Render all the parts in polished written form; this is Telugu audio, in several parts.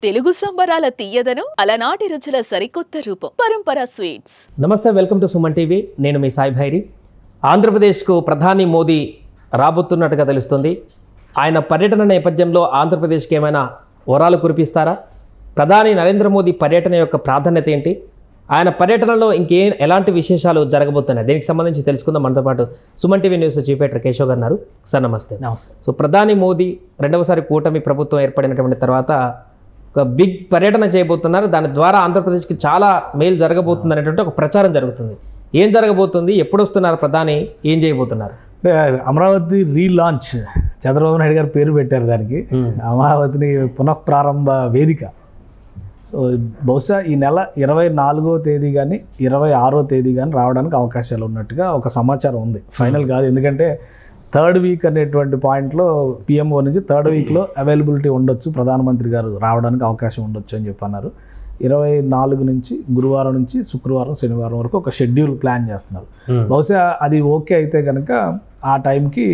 తెలుగు సంబరాల తీయదను అలనాటి రుచుల సరికొత్త రూపం పరంపర స్వీట్స్. నమస్తే, వెల్కమ్ టు సుమన్ టీవీ. నేను మీ సాయి భైరి. ఆంధ్రప్రదేశ్కు ప్రధాని మోదీ రాబోతున్నట్టుగా తెలుస్తుంది. ఆయన పర్యటన నేపథ్యంలో ఆంధ్రప్రదేశ్కి ఏమైనా వరాలు కురిపిస్తారా? ప్రధాని నరేంద్ర మోదీ పర్యటన యొక్క ప్రాధాన్యత ఏంటి? ఆయన పర్యటనలో ఎలాంటి విశేషాలు జరగబోతున్నాయి? దీనికి సంబంధించి తెలుసుకుందాం. మనతో పాటు Suman TV news chief editor Keshav గారు ఉన్నారు. సార్ నమస్తే. నమస్తే. సో ప్రధాని మోదీ రెండవసారి కూటమి ప్రభుత్వం ఏర్పడినటువంటి తర్వాత ఒక బిగ్ పర్యటన చేయబోతున్నారు. దాని ద్వారా ఆంధ్రప్రదేశ్కి చాలా మేలు జరగబోతుంది అనేటువంటి ఒక ప్రచారం జరుగుతుంది. ఏం జరగబోతుంది? ఎప్పుడు వస్తున్నారు ప్రధాని? ఏం చేయబోతున్నారు? అమరావతి రీలాంచ్ చంద్రబాబు నాయుడు గారు పేరు పెట్టారు దానికి. అమరావతిని పునఃప్రారంభ వేదిక. సో బహుశా ఈ నెల 24వ తేదీ కానీ 26వ తేదీ కానీ రావడానికి అవకాశాలు ఉన్నట్టుగా ఒక సమాచారం ఉంది. ఫైనల్ కాదు, ఎందుకంటే థర్డ్ వీక్ అనేటువంటి పాయింట్లో పిఎంఓ నుంచి థర్డ్ వీక్లో అవైలబిలిటీ ఉండొచ్చు, ప్రధానమంత్రి గారు రావడానికి అవకాశం ఉండొచ్చు అని చెప్పి అన్నారు. 24 నుంచి గురువారం నుంచి శుక్రవారం శనివారం వరకు ఒక షెడ్యూల్ ప్లాన్ చేస్తున్నారు. బహుశా అది ఓకే అయితే కనుక ఆ టైంకి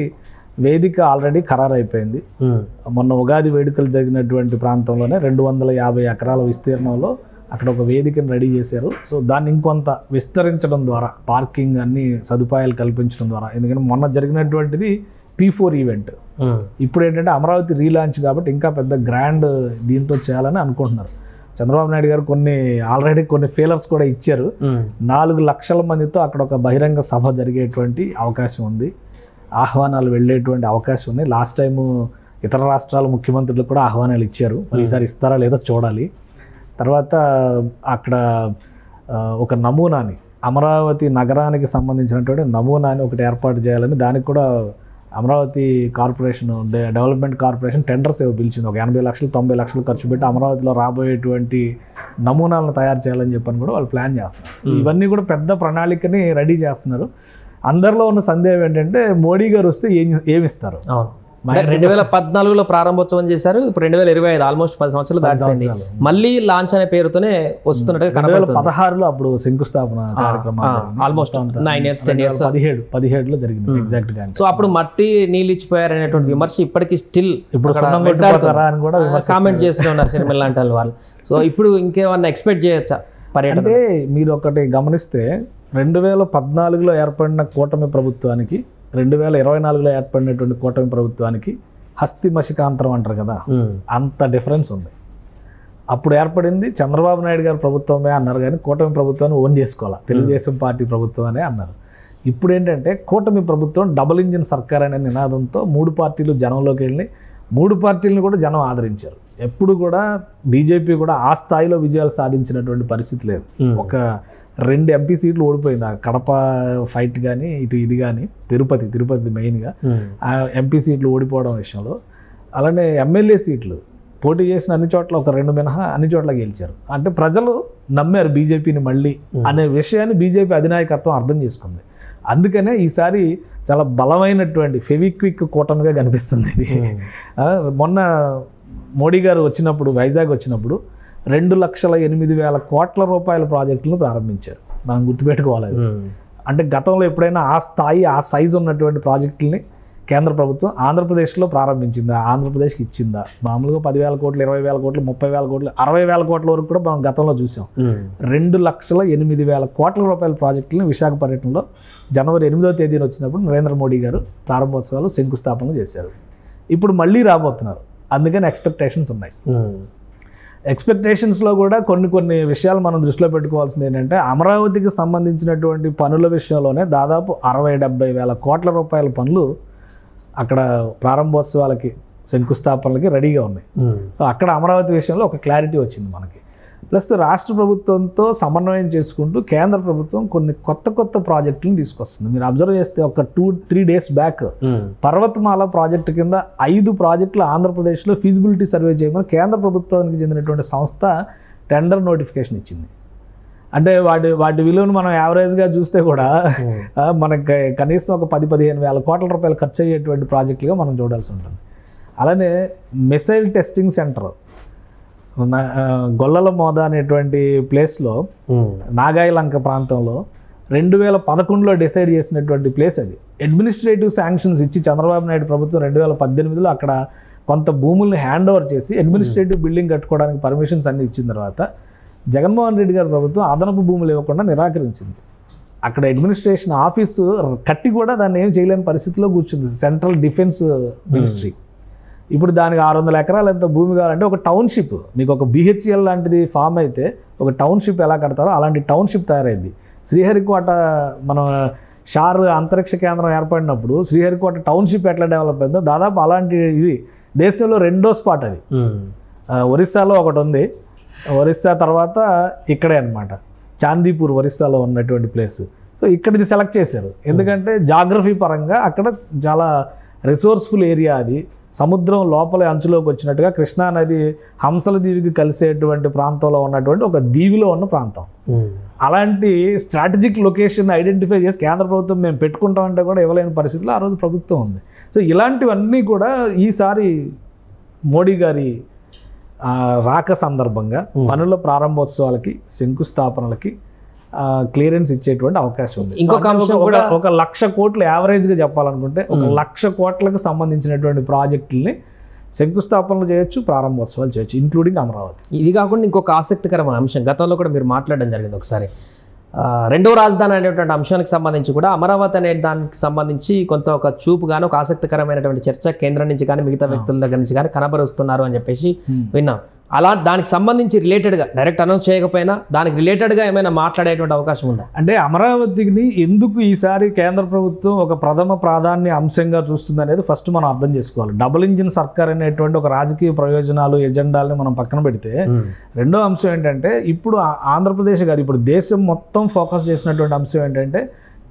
వేదిక ఆల్రెడీ ఖరారు అయిపోయింది. మొన్న ఉగాది వేడుకలు జరిగినటువంటి ప్రాంతంలోనే 250 ఎకరాల విస్తీర్ణంలో అక్కడ ఒక వేదికను రెడీ చేశారు. సో దాన్ని ఇంకొంత విస్తరించడం ద్వారా, పార్కింగ్ అన్ని సదుపాయాలు కల్పించడం ద్వారా, ఎందుకంటే మొన్న జరిగినటువంటిది P4 ఈవెంట్. ఇప్పుడు ఏంటంటే అమరావతి రీలాంచ్ కాబట్టి ఇంకా పెద్ద గ్రాండ్ దీంతో చేయాలని అనుకుంటున్నారు. చంద్రబాబు నాయుడు గారు ఆల్రెడీ కొన్ని ఫీలర్స్ కూడా ఇచ్చారు. 4 లక్షల మందితో అక్కడ ఒక బహిరంగ సభ జరిగేటువంటి అవకాశం ఉంది, ఆహ్వానాలు వెళ్ళేటువంటి అవకాశం ఉంది. లాస్ట్ టైము ఇతర రాష్ట్రాల ముఖ్యమంత్రులకు కూడా ఆహ్వానాలు ఇచ్చారు. మరి ఈసారి ఇస్తారా లేదో చూడాలి. తర్వాత అక్కడ ఒక నమూనాని, అమరావతి నగరానికి సంబంధించినటువంటి నమూనాని ఒకటి ఏర్పాటు చేయాలని, దానికి కూడా Amaravati corporation, development corporation tenders ఏవో పిలిచింది. ఒక 80 లక్షలు 90 లక్షలు ఖర్చు పెట్టి అమరావతిలో రాబోయేటువంటి నమూనాలను తయారు చేయాలని చెప్పని కూడా వాళ్ళు ప్లాన్ చేస్తారు. ఇవన్నీ కూడా పెద్ద ప్రణాళికని రెడీ చేస్తున్నారు. అందరిలో ఉన్న సందేహం ఏంటంటే మోడీ గారు వస్తే ఏమిస్తారు? 2014లో ప్రారంభోత్సవం చేశారు. ఇప్పుడు 2025 ఆల్మోస్ట్ 10 సంవత్సరాలు దాటిపోయింది. మళ్ళీ లాంచ్ అనే పేరుతోనే వస్తున్నట్టుగా 2016లో అప్పుడు శంకుస్థాపన కార్యక్రమం ఆల్మోస్ట్ 9 years 10 years 17లో జరిగింది ఎగ్జాక్ట్ గా. సో అప్పుడు మట్టి నీళ్ళు ఇచ్చిపోయారు అనేటువంటి విమర్శ ఇప్పటికీ స్టిల్ ఇప్పుడు కామెంట్ చేస్తున్నారు సినిమా లాంటి వాళ్ళు. సో ఇప్పుడు ఇంకేమన్నా ఎక్స్పెక్ట్ చేయొచ్చా పర్యటన? అంటే మీరు ఒకటి గమనిస్తే 2014లో ఏర్పడిన కూటమి ప్రభుత్వానికి 2024లో ఏర్పడినటువంటి కూటమి ప్రభుత్వానికి హస్తి మషికాంతరం అంటారు కదా, అంత డిఫరెన్స్ ఉంది. అప్పుడు ఏర్పడింది చంద్రబాబు నాయుడు గారి ప్రభుత్వమే అన్నారు, కానీ కూటమి ప్రభుత్వాన్ని ఓన్ చేసుకోవాలి, తెలుగుదేశం పార్టీ ప్రభుత్వం అనే అన్నారు. ఇప్పుడు ఏంటంటే కూటమి ప్రభుత్వం డబుల్ ఇంజిన్ సర్కార్ అనే నినాదంతో 3 పార్టీలు జనంలోకి వెళ్ళి 3 పార్టీలను కూడా జనం ఆదరించారు. ఎప్పుడు కూడా బీజేపీ కూడా ఆ స్థాయిలో విజయాలు సాధించినటువంటి పరిస్థితి లేదు. ఒక 2 ఎంపీ సీట్లు ఓడిపోయింది. ఆ కడప ఫైట్ కానీ ఇది కానీ తిరుపతి మెయిన్గా ఎంపీ సీట్లు ఓడిపోవడం విషయంలో. అలానే ఎమ్మెల్యే సీట్లు పోటీ చేసిన అన్ని చోట్ల ఒక 2 మినహా అన్ని చోట్ల గెలిచారు. అంటే ప్రజలు నమ్మారు బీజేపీని మళ్ళీ అనే విషయాన్ని బీజేపీ అధినాయకత్వం అర్థం చేసుకుంది. అందుకనే ఈసారి చాలా బలమైనటువంటి ఫెవిక్విక్ కూటమిగా కనిపిస్తుంది ఇది. మొన్న మోడీ గారు వచ్చినప్పుడు, వైజాగ్ వచ్చినప్పుడు 2,08,000 కోట్ల రూపాయల ప్రాజెక్టులను ప్రారంభించారు. మనం గుర్తుపెట్టుకోవాలి. అంటే గతంలో ఎప్పుడైనా ఆ స్థాయి, ఆ సైజు ఉన్నటువంటి ప్రాజెక్టులని కేంద్ర ప్రభుత్వం ఆంధ్రప్రదేశ్లో ప్రారంభించిందా, ఆంధ్రప్రదేశ్కి ఇచ్చిందా? మామూలుగా 10,000 కోట్లు, 20,000 కోట్లు, 30,000 కోట్లు, 60,000 కోట్ల వరకు కూడా మనం గతంలో చూసాం. 2,08,000 కోట్ల రూపాయల ప్రాజెక్టులను విశాఖ పర్యటనలో జనవరి 8వ తేదీన వచ్చినప్పుడు నరేంద్ర మోడీ గారు ప్రారంభోత్సవాలు, శంకుస్థాపనలు చేశారు. ఇప్పుడు మళ్ళీ రాబోతున్నారు. అందుకని ఎక్స్పెక్టేషన్స్ ఉన్నాయి. ఎక్స్పెక్టేషన్స్లో కూడా కొన్ని విషయాలు మనం దృష్టిలో పెట్టుకోవాల్సింది ఏంటంటే, అమరావతికి సంబంధించినటువంటి పనుల విషయంలోనే దాదాపు 60-70 వేల కోట్ల రూపాయల పనులు అక్కడ ప్రారంభోత్సవాలకి, శంకుస్థాపనలకి రెడీగా ఉన్నాయి. సో అక్కడ అమరావతి విషయంలో ఒక క్లారిటీ వచ్చింది మనకి. ప్లస్ రాష్ట్ర ప్రభుత్వంతో సమన్వయం చేసుకుంటూ కేంద్ర ప్రభుత్వం కొన్ని కొత్త ప్రాజెక్టులను తీసుకొస్తుంది. మీరు అబ్జర్వ్ చేస్తే ఒక 2-3 days బ్యాక్ పర్వతమాల ప్రాజెక్టు కింద 5 ప్రాజెక్టులు ఆంధ్రప్రదేశ్లో ఫీజిబిలిటీ సర్వే చేయమని కేంద్ర ప్రభుత్వానికి చెందినటువంటి సంస్థ టెండర్ నోటిఫికేషన్ ఇచ్చింది. అంటే వాటి విలువను మనం యావరేజ్గా చూస్తే కూడా మనకి కనీసం ఒక 10-15 వేల కోట్ల రూపాయలు ఖర్చు అయ్యేటువంటి ప్రాజెక్టులుగా మనం చూడాల్సి ఉంటుంది. అలానే మిసైల్ టెస్టింగ్ సెంటర్ గొల్లల మోద అనేటువంటి ప్లేస్లో, నాగాయలంక ప్రాంతంలో 2011లో డిసైడ్ చేసినటువంటి ప్లేస్ అది. అడ్మినిస్ట్రేటివ్ శాంక్షన్స్ ఇచ్చి చంద్రబాబు నాయుడు ప్రభుత్వం 2018లో అక్కడ కొంత భూముల్ని హ్యాండ్ ఓవర్ చేసి అడ్మినిస్ట్రేటివ్ బిల్డింగ్ కట్టుకోవడానికి పర్మిషన్స్ అన్ని ఇచ్చిన తర్వాత జగన్మోహన్ రెడ్డి గారి ప్రభుత్వం అదనపు భూములు ఇవ్వకుండా నిరాకరించింది. అక్కడ అడ్మినిస్ట్రేషన్ ఆఫీసు కట్టి కూడా దాన్ని ఏం చేయలేని పరిస్థితిలో కూర్చుంది సెంట్రల్ డిఫెన్స్ మినిస్ట్రీ. ఇప్పుడు దానికి 600 ఎకరాలు ఎంత భూమి కావాలంటే ఒక టౌన్షిప్, మీకు ఒక BHEL లాంటిది ఫామ్ అయితే ఒక టౌన్షిప్ ఎలా కడతారో అలాంటి టౌన్షిప్ తయారైంది. శ్రీహరికోట మన షార్ అంతరిక్ష కేంద్రం ఏర్పడినప్పుడు శ్రీహరికోట టౌన్షిప్ ఎట్లా డెవలప్ అయిందో దాదాపు అలాంటి ఇది దేశంలో 2వ స్పాట్ అది. ఒరిస్సాలో ఒకటి ఉంది, ఒరిస్సా తర్వాత ఇక్కడే అనమాట చాందీపూర్ ఒరిస్సాలో ఉన్నటువంటి ప్లేస్. సో ఇక్కడిది సెలెక్ట్ చేశారు ఎందుకంటే జాగ్రఫీ పరంగా అక్కడ చాలా రిసోర్స్ఫుల్ ఏరియా, అది సముద్రం లోపల అంచులోకి వచ్చినట్టుగా కృష్ణా నది హంసల దీవికి కలిసేటువంటి ప్రాంతంలో ఉన్నటువంటి ఒక దీవిలో ఉన్న ప్రాంతం. అలాంటి స్ట్రాటజిక్ లొకేషన్ ఐడెంటిఫై చేసి కేంద్ర ప్రభుత్వం మేము పెట్టుకుంటామంటే కూడా ఇవ్వలేని పరిస్థితిలో ఆ రోజు ప్రభుత్వం ఉంది. సో ఇలాంటివన్నీ కూడా ఈసారి మోడీ గారి రాక సందర్భంగా పనుల ప్రారంభోత్సవాలకి శంకుస్థాపనలకి క్లియరెన్స్ ఇచ్చేటువంటి అవకాశం ఉంది. ఇంకొక అంశం కూడా 1,00,000 కోట్లు యావరేజ్గా చెప్పాలనుకుంటే 1,00,000 కోట్లకు సంబంధించినటువంటి ప్రాజెక్టుల్ని శంకుస్థాపనలు చేయొచ్చు, ప్రారంభోత్సవాలు చేయొచ్చు, ఇంక్లూడింగ్ అమరావతి. ఇది కాకుండా ఇంకొక ఆసక్తికరమైన అంశం గతంలో కూడా మీరు మాట్లాడడం జరిగింది ఒకసారి, రెండవ రాజధాని అనేటువంటి అంశానికి సంబంధించి కూడా అమరావతి అనే దానికి సంబంధించి కొంత ఒక చూపుగాను ఒక ఆసక్తికరమైనటువంటి చర్చ కేంద్రం నుంచి కానీ మిగతా వ్యక్తుల దగ్గర నుంచి కానీ కనబరుస్తున్నారు అని చెప్పేసి విన్నాం. అలా దానికి సంబంధించి రిలేటెడ్గా డైరెక్ట్ అనౌన్స్ చేయకపోయినా దానికి రిలేటెడ్గా ఏమైనా మాట్లాడేటువంటి అవకాశం ఉందా? అంటే అమరావతిని ఎందుకు ఈసారి కేంద్ర ప్రభుత్వం ఒక ప్రథమ ప్రాధాన్య అంశంగా చూస్తుంది అనేది ఫస్ట్ మనం అర్థం చేసుకోవాలి. డబుల్ ఇంజిన్ సర్కార్ అనేటువంటి ఒక రాజకీయ ప్రయోజనాలు ఎజెండాలని మనం పక్కన పెడితే రెండో అంశం ఏంటంటే ఇప్పుడు ఆంధ్రప్రదేశ్ కాదు ఇప్పుడు దేశం మొత్తం ఫోకస్ చేసినటువంటి అంశం ఏంటంటే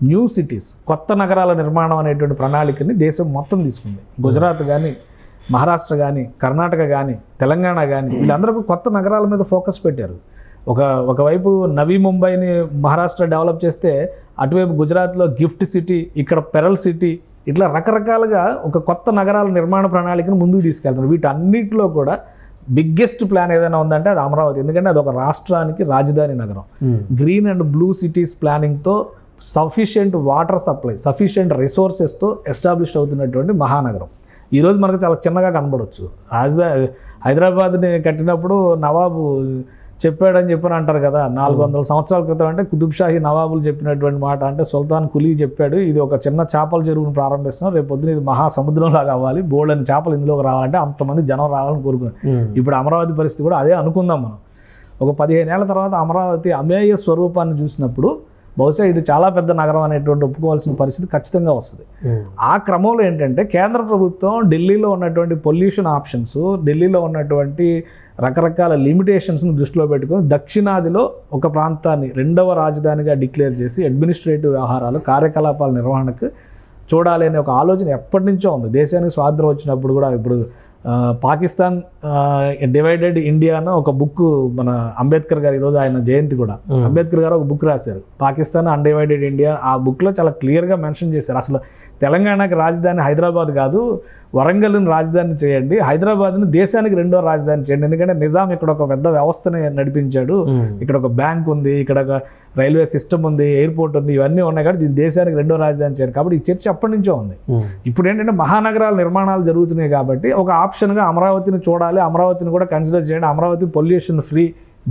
న్యూ సిటీస్, కొత్త నగరాల నిర్మాణం అనేటువంటి ప్రణాళికని దేశం మొత్తం తీసుకుంది. గుజరాత్ కానీ, మహారాష్ట్ర కానీ, కర్ణాటక కానీ, తెలంగాణ కానీ వీళ్ళందరూ కొత్త నగరాల మీద ఫోకస్ పెట్టారు. ఒకవైపు నవీ ముంబైని మహారాష్ట్ర డెవలప్ చేస్తే అటువైపు గుజరాత్లో గిఫ్ట్ సిటీ, ఇక్కడ పెరల్ సిటీ, ఇట్లా రకరకాలుగా ఒక కొత్త నగరాల నిర్మాణ ప్రణాళికను ముందుకు తీసుకెళ్తారు. వీటన్నిటిలో కూడా బిగ్గెస్ట్ ప్లాన్ ఏదైనా ఉందంటే అది అమరావతి. ఎందుకంటే అది ఒక రాష్ట్రానికి రాజధాని నగరం. గ్రీన్ అండ్ బ్లూ సిటీస్ ప్లానింగ్తో సఫిషియెంట్ వాటర్ సప్లై, సఫిషియెంట్ రిసోర్సెస్తో ఎస్టాబ్లిష్ అవుతున్నటువంటి మహానగరం. ఈరోజు మనకు చాలా చిన్నగా కనబడవచ్చు. హైదరాబాద్ని కట్టినప్పుడు నవాబు చెప్పాడని చెప్పని అంటారు కదా, 400 సంవత్సరాల క్రితం అంటే కుతుబ్షాహీ నవాబులు చెప్పినటువంటి మాట. అంటే సుల్తాన్ కులీ చెప్పాడు, ఇది ఒక చిన్న చేపల చెరువును ప్రారంభిస్తున్నాం, రేపు పొద్దున ఇది మహాసముద్రంలాగా అవ్వాలి, బోల్డని చేపలు ఇందులోకి రావాలంటే అంతమంది జనం రావాలని కోరుకున్నాం. ఇప్పుడు అమరావతి పరిస్థితి కూడా అదే అనుకుందాం మనం. ఒక 15 ఏళ్ల తర్వాత అమరావతి అమేయ స్వరూపాన్ని చూసినప్పుడు బహుశా ఇది చాలా పెద్ద నగరం అనేటువంటి ఒప్పుకోవాల్సిన పరిస్థితి ఖచ్చితంగా వస్తుంది. ఆ క్రమంలో ఏంటంటే కేంద్ర ప్రభుత్వం ఢిల్లీలో ఉన్నటువంటి పొల్యూషన్ ఆప్షన్స్, ఢిల్లీలో ఉన్నటువంటి రకరకాల లిమిటేషన్స్ని దృష్టిలో పెట్టుకొని దక్షిణాదిలో ఒక ప్రాంతాన్ని రెండవ రాజధానిగా డిక్లేర్ చేసి అడ్మినిస్ట్రేటివ్ వ్యవహారాలు, కార్యకలాపాల నిర్వహణకు చూడాలి అనే ఒక ఆలోచన ఎప్పటి నుంచో ఉంది. దేశానికి స్వాతంత్రం వచ్చినప్పుడు కూడా ఇప్పుడు పాకిస్తాన్ డివైడెడ్ ఇండియా అన్న ఒక బుక్ మన అంబేద్కర్ గారు, ఈరోజు ఆయన జయంతి కూడా, అంబేద్కర్ గారు ఒక బుక్ రాశారు పాకిస్తాన్ అన్డివైడెడ్ ఇండియా. ఆ బుక్లో చాలా క్లియర్గా మెన్షన్ చేశారు అసలు తెలంగాణకి రాజధాని హైదరాబాద్ కాదు, వరంగల్ని రాజధాని చేయండి, హైదరాబాద్ని దేశానికి రెండో రాజధాని చేయండి. ఎందుకంటే నిజాం ఇక్కడ ఒక పెద్ద వ్యవస్థని నడిపించాడు, ఇక్కడ ఒక బ్యాంక్ ఉంది, ఇక్కడ ఒక రైల్వే సిస్టమ్ ఉంది, ఎయిర్పోర్ట్ ఉంది, ఇవన్నీ ఉన్నాయి కాబట్టి దీని దేశానికి రెండో రాజధాని చేయండి. కాబట్టి ఈ చర్చ అప్పటి నుంచో ఉంది. ఇప్పుడు ఏంటంటే మహానగరాల నిర్మాణాలు జరుగుతున్నాయి కాబట్టి ఒక ఆప్షన్గా అమరావతిని చూడాలి, అమరావతిని కూడా కన్సిడర్ చేయండి. Amaravati pollution free,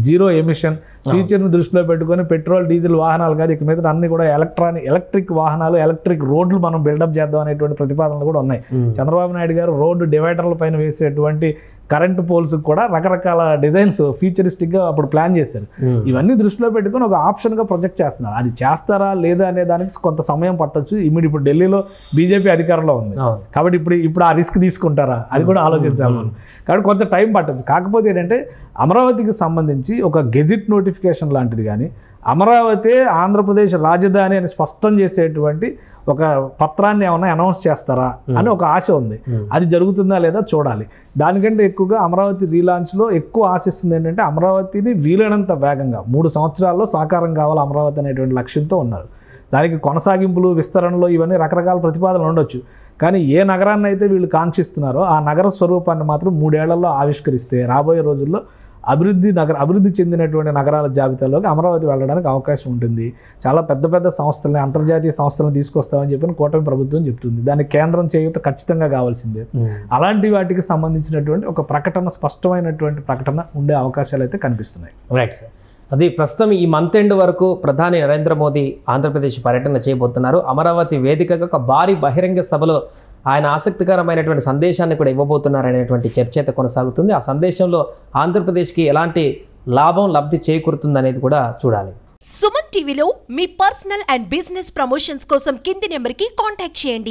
zero emission ఫ్యూచర్ని దృష్టిలో పెట్టుకొని పెట్రోల్ డీజిల్ వాహనాలు కాదు, ఇక మీద అన్ని కూడా ఎలక్ట్రిక్ వాహనాలు, ఎలక్ట్రిక్ రోడ్లు మనం బిల్డప్ చేద్దాం అనేటువంటి ప్రతిపాదనలు కూడా ఉన్నాయి. చంద్రబాబు నాయుడు గారు రోడ్డు డివైడర్ల పైన వేసేటువంటి కరెంటు పోల్స్ కూడా రకరకాల డిజైన్స్ ఫ్యూచరిస్టిక్గా అప్పుడు ప్లాన్ చేశారు. ఇవన్నీ దృష్టిలో పెట్టుకొని ఒక ఆప్షన్గా ప్రొజెక్ట్ చేస్తున్నారు. అది చేస్తారా లేదా అనే దానికి కొంత సమయం పట్టొచ్చు. ఇప్పుడు ఢిల్లీలో బీజేపీ అధికారంలో ఉంది కాబట్టి ఇప్పుడు ఆ రిస్క్ తీసుకుంటారా అది కూడా ఆలోచించాలి మనం. కాబట్టి కొంత టైం పట్టొచ్చు. కాకపోతే ఏంటంటే అమరావతికి సంబంధించి ఒక గెజిట్ నోటిఫికేషన్ లాంటిది కానీ, అమరావతి ఆంధ్రప్రదేశ్ రాజధాని అని స్పష్టం చేసేటువంటి ఒక పత్రాన్ని ఏమన్నా అనౌన్స్ చేస్తారా అని ఒక ఆశ ఉంది. అది జరుగుతుందా లేదా చూడాలి. దానికంటే ఎక్కువగా అమరావతి రీలాంచ్లో ఎక్కువ ఆశిస్తుంది ఏంటంటే అమరావతిని వీలైనంత వేగంగా 3 సంవత్సరాల్లో సాకారం కావాలి అమరావతి అనేటువంటి లక్ష్యంతో ఉన్నారు. దానికి కొనసాగింపులు, విస్తరణలో ఇవన్నీ రకరకాల ప్రతిపాదనలు ఉండొచ్చు. కానీ ఏ నగరాన్ని అయితే వీళ్ళు కాంక్షిస్తున్నారో ఆ నగర స్వరూపాన్ని మాత్రం 3 ఏళ్లలో ఆవిష్కరిస్తే రాబోయే రోజుల్లో అభివృద్ధి చెందినటువంటి నగరాల జాబితాలోకి అమరావతి వెళ్ళడానికి అవకాశం ఉంటుంది. చాలా పెద్ద పెద్ద సంస్థలని, అంతర్జాతీయ సంస్థలను తీసుకొస్తామని చెప్పి కూటమి ప్రభుత్వం చెప్తుంది. దానికి కేంద్రం చేయూత ఖచ్చితంగా కావాల్సిందే. అలాంటి వాటికి సంబంధించినటువంటి ఒక ప్రకటన, స్పష్టమైనటువంటి ప్రకటన ఉండే అవకాశాలు అయితే కనిపిస్తున్నాయి. Right sir. అది ప్రస్తుతం ఈ మంత్ ఎండ్ వరకు ప్రధాని నరేంద్ర మోదీ ఆంధ్రప్రదేశ్ పర్యటన చేయబోతున్నారు. అమరావతి వేదికగా ఒక భారీ బహిరంగ సభలో ఆయన ఆసక్తికరమైనటువంటి సందేశాన్ని కూడా ఇవ్వబోతున్నారనేటువంటి చర్చ అయితే కొనసాగుతుంది. ఆ సందేశంలో ఆంధ్రప్రదేశ్కి ఎలాంటి లబ్ధి చేకూరుతుందనేది కూడా చూడాలి. సుమన్ టీవీలో మీ పర్సనల్ అండ్ బిజినెస్ ప్రమోషన్స్ కోసం కింది నెంబర్కి కాంటాక్ట్ చేయండి.